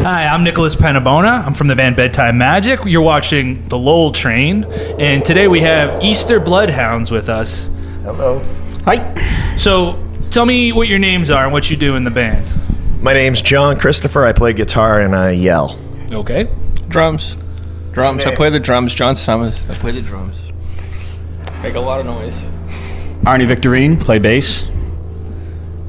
Hi, I'm Nicholas Penabona. I'm from the band Bedtime Magic. You're watching the Lowell Train, and today we have Easter Bloodhounds with us. Hello. Hi. So, tell me what your names are and what you do in the band. My name's John Christopher. I play guitar and I yell. Okay. Drums. I play the drums. John Summers. I play the drums. Make a lot of noise. Arnie Victorine, play bass.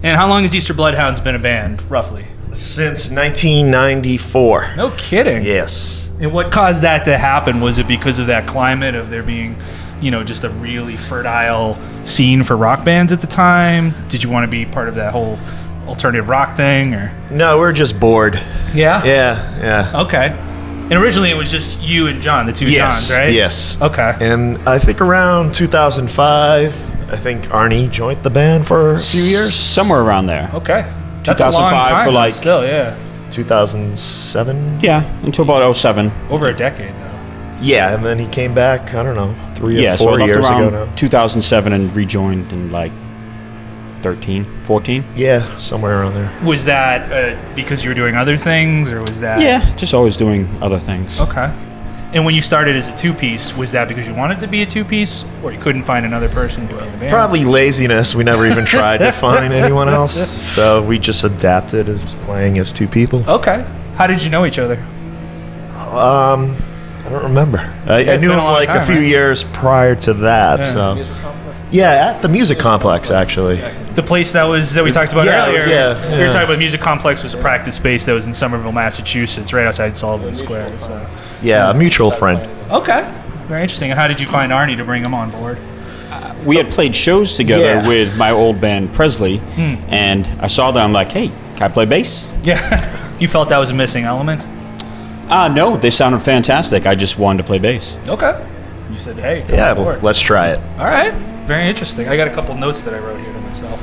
And how long has Easter Bloodhounds been a band, roughly? Since 1994. No kidding. Yes. And what caused that to happen? Was it because of that climate of there being, just a really fertile scene for rock bands at the time? Did you want to be part of that whole alternative rock thing, or? No, we're just bored. Yeah? Yeah. Okay. And originally it was just you and John, the two Yes. Johns, right? Yes. Okay. And I think around 2005, I think Arnie joined the band for a few years. Somewhere around there. Okay. That's a long 2005 time for though, like- still, yeah. 2007. Yeah, until about 07. Over a decade though. Yeah, and then he came back, I don't know, 3 Yeah, or so I 4 left years around ago now. 2007 and rejoined in like 13, 14. Yeah, somewhere around there. Was that because you were doing other things, or was that? Yeah, just always doing other things. Okay. And when you started as a two-piece, was that because you wanted to be a two-piece, or you couldn't find another person to be in the band? Probably laziness. We never even tried to find anyone else. So we just adapted as playing as two people. Okay. How did you know each other? I don't remember. I it's knew been him a long like time, a few right? years prior to that. Yeah. So Music complex. yeah, at the music complex actually. The place that we talked about Yeah, earlier. yeah, We were yeah. talking about Music Complex was a practice space that was in Somerville, Massachusetts, right outside Sullivan Square. So. Yeah, a mutual friend. Okay. Very interesting. And how did you find Arnie to bring him on board? We had played shows together Yeah. with my old band Presley, and I saw them. I'm like, hey, can I play bass? Yeah. You felt that was a missing element? No, they sounded fantastic. I just wanted to play bass. Okay. You said, hey, come Yeah, on board. let's try it. All right. Very interesting. I got a couple notes that I wrote here to myself.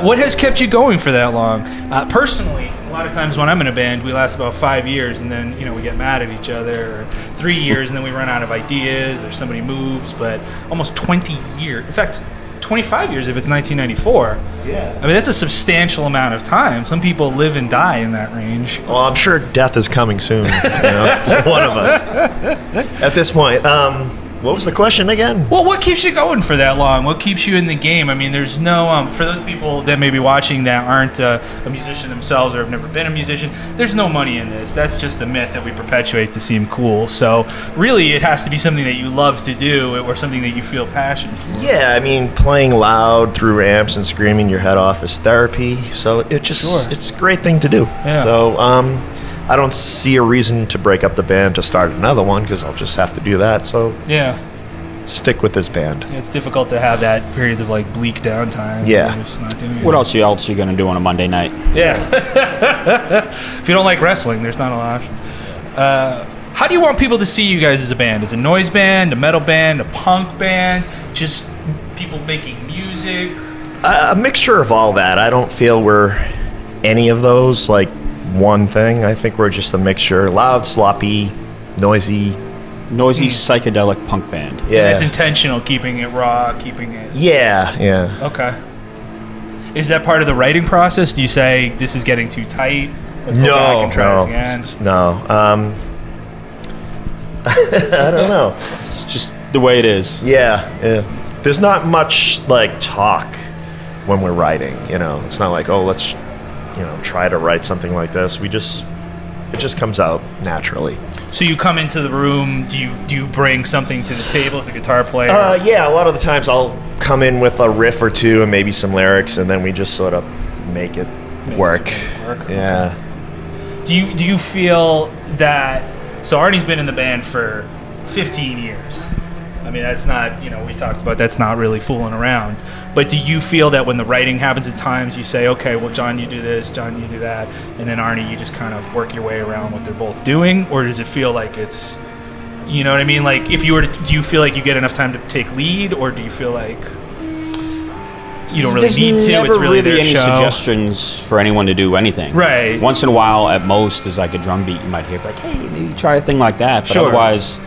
What has kept you going for that long? Personally, a lot of times when I'm in a band, we last about 5 years, and then we get mad at each other, or 3 years, and then we run out of ideas, or somebody moves. But almost 20 years, in fact, 25 years if it's 1994. Yeah. I mean, that's a substantial amount of time. Some people live and die in that range. Well, I'm sure death is coming soon. For one of us. At this point, what was the question again? Well, what keeps you going for that long? What keeps you in the game? I mean, there's no, for those people that may be watching that aren't a musician themselves or have never been a musician, there's no money in this. That's just the myth that we perpetuate to seem cool. So really, it has to be something that you love to do or something that you feel passion for. Yeah, I mean, playing loud through amps and screaming your head off is therapy. So it's a great thing to do. Yeah. So I don't see a reason to break up the band to start another one because I'll just have to do that. So Yeah. stick with this band. It's difficult to have that periods of like bleak downtime. Yeah. You're just not doing it. What else are you gonna do on a Monday night? Yeah. If you don't like wrestling, there's not a lot of options. How do you want people to see you guys as a band? As a noise band, a metal band, a punk band, just people making music? A mixture of all that. I don't feel we're any of those, like one thing. I think we're just a mixture. Loud, sloppy, noisy. Noisy psychedelic punk band. And Yeah. it's intentional, keeping it raw, keeping it... Yeah. Okay. Is that part of the writing process? Do you say, this is getting too tight? Let's go back and try this again? No. I don't know. It's just the way it is. Yeah. There's not much like talk when we're writing. It's not like, oh, let's try to write something like this. It just comes out naturally. So you come into the room, do you bring something to the table as a guitar player? Yeah, a lot of the times I'll come in with a riff or two and maybe some lyrics, and then we just sort of make it work. Yeah. Do you feel that... So Arnie's been in the band for 15 years. I mean, that's not, we talked about that's not really fooling around. But do you feel that when the writing happens at times, you say, okay, well, John, you do this, John, you do that, and then Arnie, you just kind of work your way around what they're both doing? Or does it feel like it's, you know what I mean? Like, if you were to, do you feel like you get enough time to take lead, or do you feel like you don't really need to? There's never It's really their any show. suggestions for anyone to do anything. Right. Once in a while, at most, is like a drum beat you might hear, like, hey, maybe try a thing like that. But Sure. otherwise,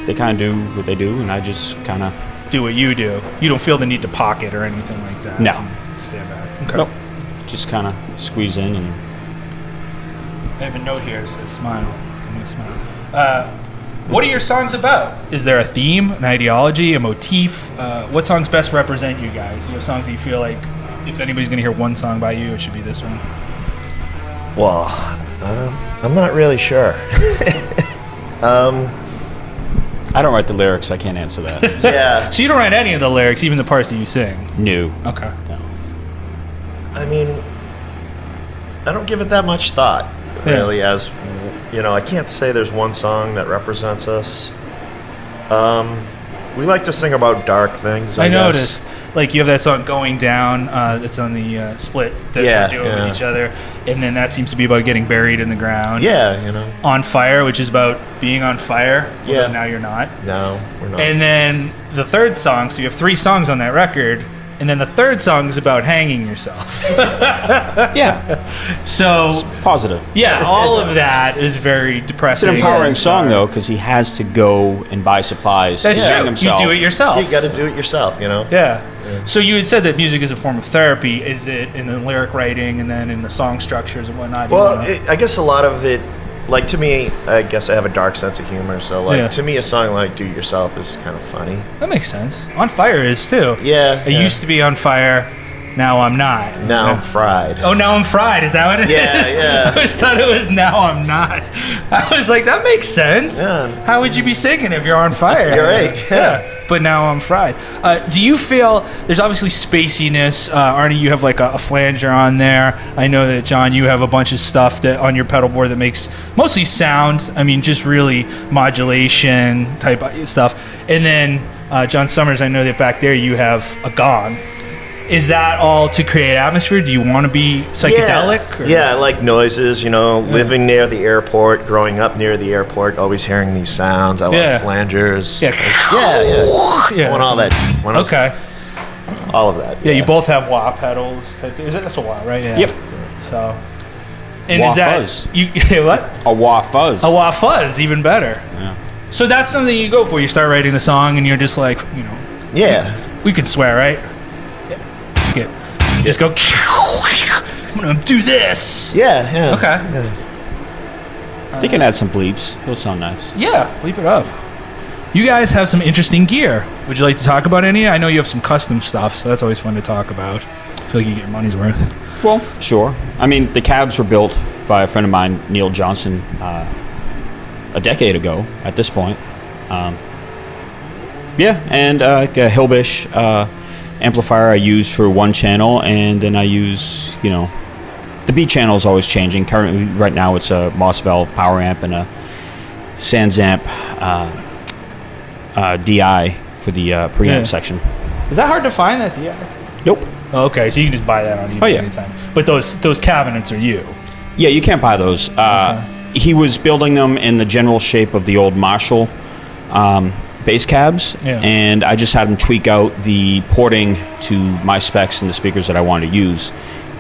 they kind of do what they do, and I just kind of... Do what you do. You don't feel the need to pocket or anything like that. No. Stand back. Okay. Nope. Just kind of squeeze in and I have a note here that says smile. So I'm going to smile. What are your songs about? Is there a theme, an ideology, a motif? What songs best represent you guys? Do you have songs that you feel like if anybody's going to hear one song by you, it should be this one? Well, I'm not really sure. I don't write the lyrics. I can't answer that. Yeah. So you don't write any of the lyrics, even the parts that you sing? No. Okay. No. I mean, I don't give it that much thought, really, as, you know, I can't say there's one song that represents us. We like to sing about dark things, I guess. Noticed. Like, you have that song Going Down that's on the split that we're doing with each other. And then that seems to be about getting buried in the ground. Yeah, you know. On Fire, which is about being on fire. Yeah. Now you're not. No, we're not. And then the third song, so you have 3 songs on that record. And then the third song is about hanging yourself. Yeah. So, Positive. yeah, all of that is very It's depressing. an empowering song, though, because he has to go and buy supplies. That's and true. hang himself. You do it yourself. You got to do it yourself, you know? Yeah. So you had said that music is a form of therapy. Is it in the lyric writing and then in the song structures and whatnot? Well, I guess a lot of it, like, to me, I guess I have a dark sense of humor. So, like, to me, a song like Do It Yourself is kind of funny. That makes sense. On Fire is, too. Yeah. I used to be on fire. Now I'm not. Now I'm fried. Oh, now I'm fried. Is that what it is? Yeah. I always thought it was now I'm not. I was like, that makes sense. Yeah. How would you be singing if you're on fire? You're right. Yeah. But now I'm fried. Do you feel there's obviously spaciness? Arnie, you have like a flanger on there. I know that John, you have a bunch of stuff that on your pedal board that makes mostly sound. I mean, just really modulation type stuff. And then John Summers, I know that back there you have a gong. Is that all to create atmosphere? Do you want to be psychedelic? Or? Yeah, I like noises, you know, living near the airport, growing up near the airport, always hearing these sounds. I love flangers. Yeah. I want all that. Okay. All of that. Yeah, you both have wah pedals. That's a wah, right? Yeah. Yep. So. And wah is that fuzz. what? A wah fuzz. A wah fuzz, even better. Yeah. So that's something you go for. You start writing the song, and you're just like, you know. Yeah. We can swear, right? Just go. I'm gonna do this. Yeah. Okay. Yeah. They can add some bleeps. It'll sound nice. Yeah, bleep it up. You guys have some interesting gear. Would you like to talk about any? I know you have some custom stuff, so that's always fun to talk about. I feel like you get your money's worth. Well, sure. I mean, the cabs were built by a friend of mine, Neil Johnson, a decade ago at this point. And like a Hillbish amplifier I use for one channel, and then I use, you know, the B channel is always changing. Currently, right now, it's a Moss Valve power amp and a Sansamp DI for the preamp section. Is that hard to find, that DI? Nope. Oh, okay, so you can just buy that on eBay anytime. But those cabinets are you. Yeah, you can't buy those. He was building them in the general shape of the old Marshall bass cabs, and I just had him tweak out the porting to my specs and the speakers that I wanted to use.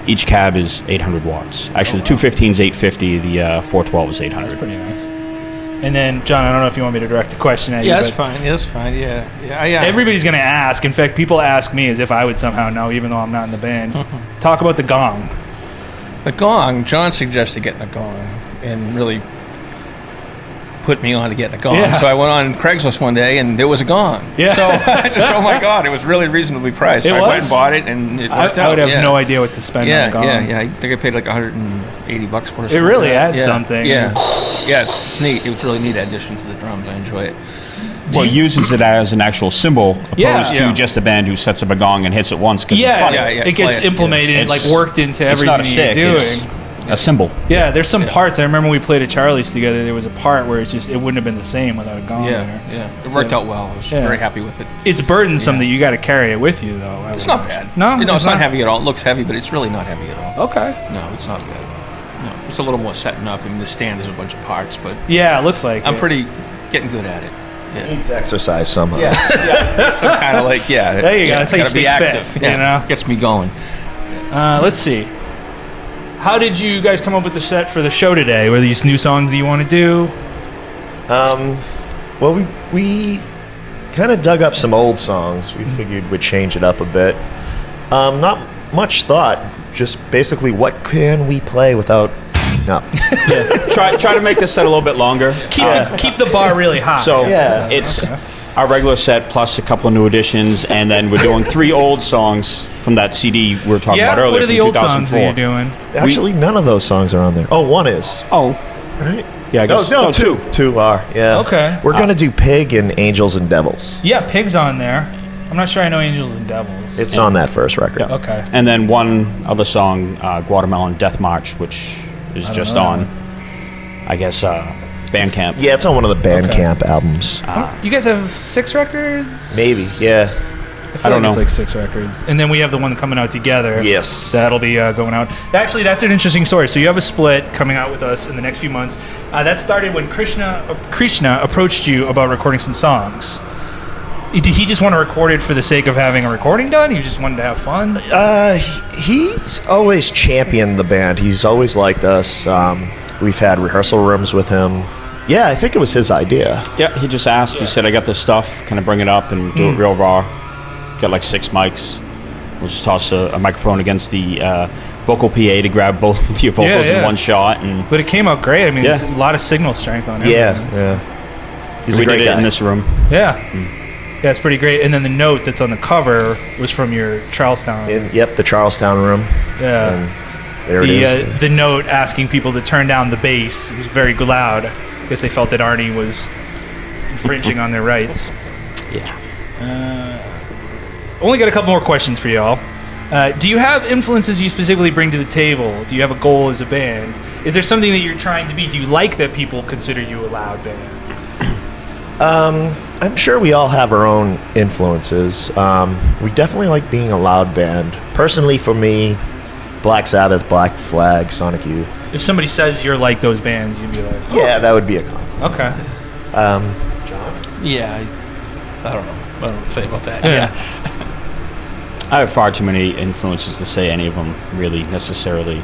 Each cab is 800 watts. Actually, the 215 is 850, the 412 is 800. That's pretty nice. And then, John, I don't know if you want me to direct a question at you. Yeah, that's fine. Yeah, that's fine. Yeah. Everybody's going to ask. In fact, people ask me as if I would somehow know, even though I'm not in the band. Talk about the gong. The gong, John suggested getting a gong and really put me on to getting a gong. Yeah. So I went on Craigslist one day and there was a gong. Yeah. So I had to show my God, it was really reasonably priced. So I went and bought it and it worked out. I would have no idea what to spend on a gong. Yeah. I think I paid like $180 for it. It really adds something. Yeah. Yes, it's neat. It was a really neat addition to the drums. I enjoy it. Well, he uses it as an actual cymbal opposed to just a band who sets up a gong and hits it once because it's funny. It gets implemented and like worked into it's everything not a shtick, you're doing. It's a cymbal. Yeah, there's some parts. I remember when we played at Charlie's together, there was a part where it wouldn't have been the same without a gong there. Yeah. It worked out well. I was very happy with it. It's burdensome that you got to carry it with you, though. It's not bad. No, it's not heavy at all. It looks heavy, but it's really not heavy at all. Okay. No, it's not bad. No, it's a little more setting up. I mean, the stand is a bunch of parts, but yeah, it looks like I'm pretty getting good at it. Yeah. Needs exercise somehow. Yeah. So kind of like, there you go. That's how you stay active. fit. You know, gets me going. Let's see. How did you guys come up with the set for the show today? Were these new songs that you want to do? Well, we kind of dug up some old songs. We figured we'd change it up a bit. Not much thought. Just basically, what can we play without No. Try to make this set a little bit longer. Keep the bar really high. So Yeah. it's our regular set plus a couple of new additions, and then we're doing 3 old songs from that CD we were talking about earlier. What are the from old songs that 2004. you're doing? Actually, none of those songs are on there. Oh, one is. Oh, Right? yeah, I guess. No, two. Two are, yeah. Okay. We're going to do Pig and Angels and Devils. Yeah, Pig's on there. I'm not sure I know Angels and Devils. It's on that first record. Yeah. Okay. And then one other song, Guatemalan Death March, which is just know that on, I guess, Bandcamp. Yeah, it's on one of the Bandcamp albums. You guys have 6 records? Maybe, yeah. I don't know. It's like 6 records. And then we have the one coming out together. Yes. That'll be going out. Actually, that's an interesting story. So you have a split coming out with us in the next few months. That started when Krishna approached you about recording some songs. Did he just want to record it for the sake of having a recording done? He just wanted to have fun? He's always championed the band. He's always liked us. We've had rehearsal rooms with him. Yeah, I think it was his idea. Yeah, he just asked. He said, I got this stuff. Kind of bring it up and do it real raw. Got like 6 mics. We'll just toss a microphone against the vocal PA to grab both of your vocals in one shot. But it came out great. I mean, it's a lot of signal strength on it. Yeah. He's we a great did it guy. in this room. Yeah. Yeah, it's pretty great. And then the note that's on the cover was from your Charlestown. Yep, the Charlestown room. Yeah. And there it is. The note asking people to turn down the bass. It was very loud because they felt that Arnie was infringing on their rights. Yeah. Only got a couple more questions for y'all. Do you have influences you specifically bring to the table? Do you have a goal as a band? Is there something that you're trying to be? Do you like that people consider you a loud band? I'm sure we all have our own influences. We definitely like being a loud band. Personally, for me, Black Sabbath, Black Flag, Sonic Youth. If somebody says you're like those bands, you'd be like, oh. Yeah, that would be a compliment. Okay. John? Yeah, I don't know what to say about that. Yeah. I have far too many influences to say any of them really necessarily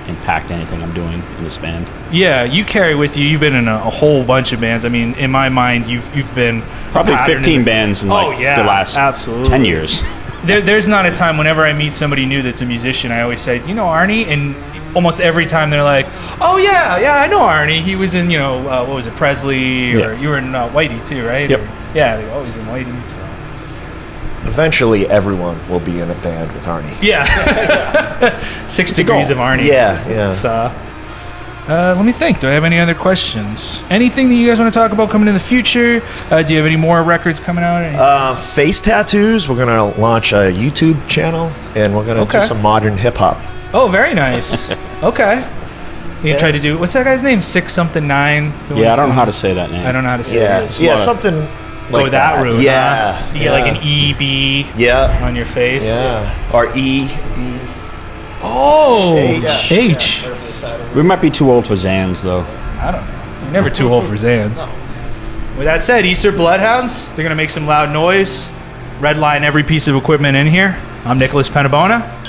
impact anything I'm doing in this band. Yeah, you carry with you. You've been in a whole bunch of bands. I mean, in my mind, you've been Probably 15 bands in the last 10 years. There's not a time whenever I meet somebody new that's a musician, I always say, do you know Arnie? And almost every time they're like, oh yeah, I know Arnie. He was in, what was it, Presley? Or you were in Whitey too, right? Yep. Yeah, they always in Whitey. So. Eventually, everyone will be in a band with Arnie. Yeah. 6 degrees of Arnie. Yeah. So, let me think. Do I have any other questions? Anything that you guys want to talk about coming in the future? Do you have any more records coming out? Face tattoos. We're going to launch a YouTube channel, and we're going to do some modern hip-hop. Oh, very nice. Okay. You try to do, what's that guy's name? 6-something 9? Yeah, I don't know how to say that name. I don't know how to say it. Yeah, something like that route. Yeah. Huh? You get like an EB on your face. Yeah. Or E. Oh. H. We might be too old for Zans, though. I don't know. You're never too old for Zans. With that said, Easter Bloodhounds, they're going to make some loud noise. Redline every piece of equipment in here. I'm Nicholas Penabona.